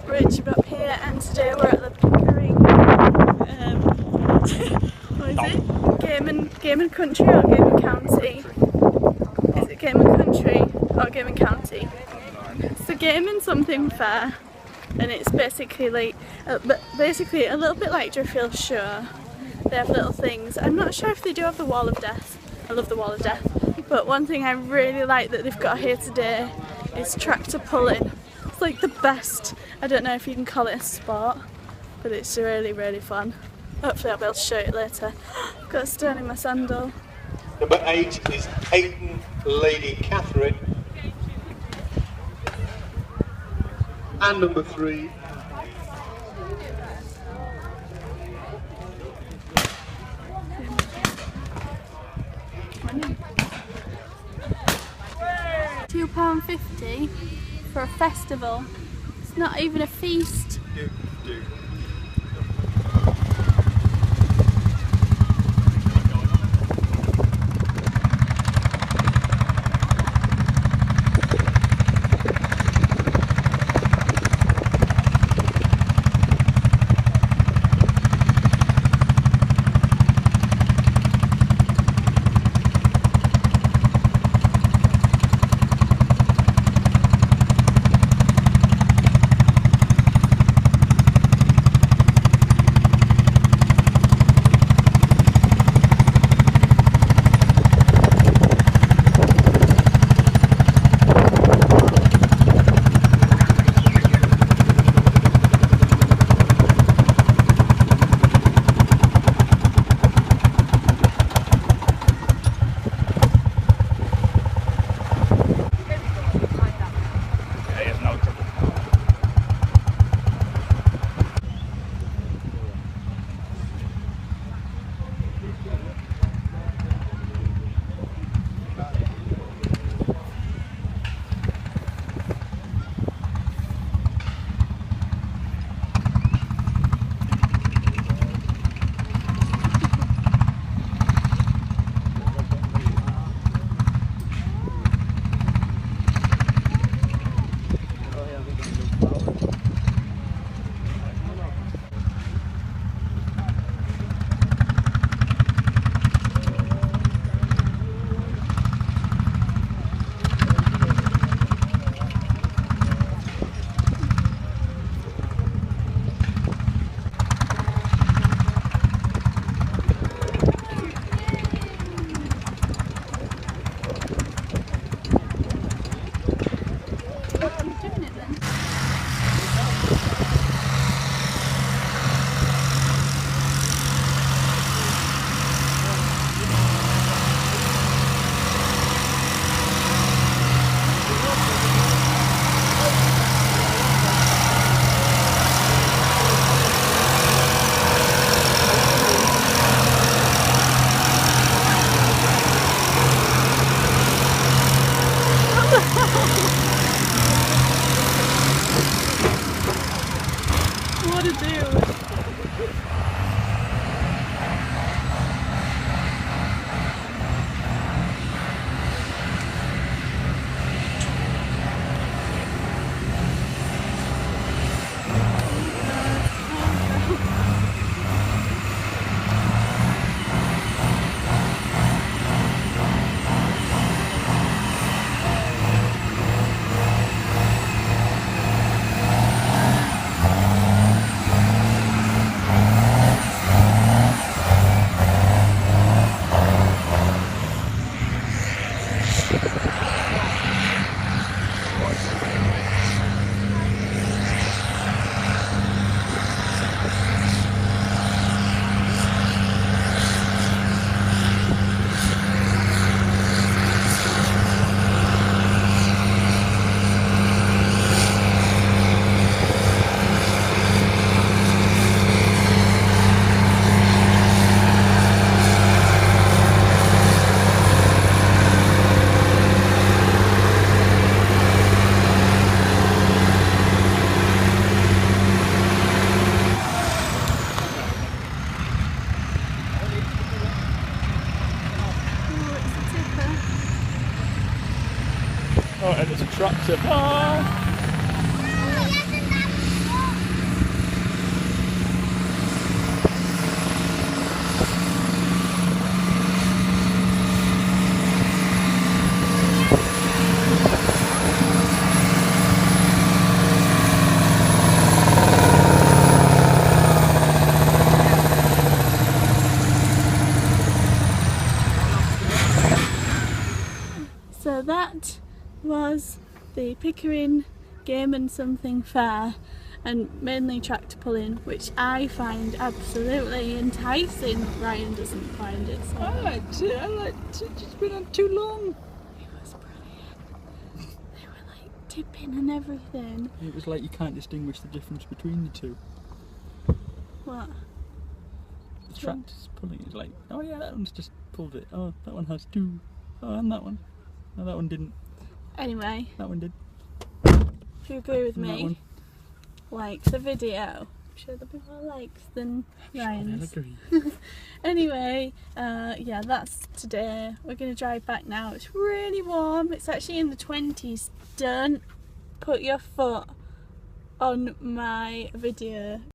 Richard up here, and today we're at the Pickering, what is it? Game and Country or Game and County? Is it Game and Country or Game and County? It's the Game and something fair, and it's basically like, a little bit like Driffield Show. They have little things. I'm not sure if they do have the Wall of Death. I love the Wall of Death. But one thing I really like that they've got here today is tractor pulling. It's like the best. I don't know if you can call it a sport, but it's really, really fun. Hopefully I'll be able to show it later. Got a stone in my sandal. Number 8 is Hayden Lady Catherine. And number 3. £2.50 for a festival. It's not even a feast. Do. What a dude. Oh, and there's a tractor. Ah! was the Pickering Game and Something Fair, and mainly tractor pulling, which I find absolutely enticing. Ryan doesn't find it so. I liked it, it's just been on too long. It was brilliant. They were like tipping and everything. It was like you can't distinguish the difference between the two. What? The tractor's pulling, it's like, oh yeah, that one's just pulled it. Oh, that one has two. Oh, and that one. No, that one didn't. Anyway, That one did. if you agree with And that me, one. like the video. I'm sure there'll be more likes than Ryan's. Sure, I'll agree. Anyway, yeah, that's today. We're going to drive back now. It's really warm. It's actually in the 20s. Don't put your foot on my video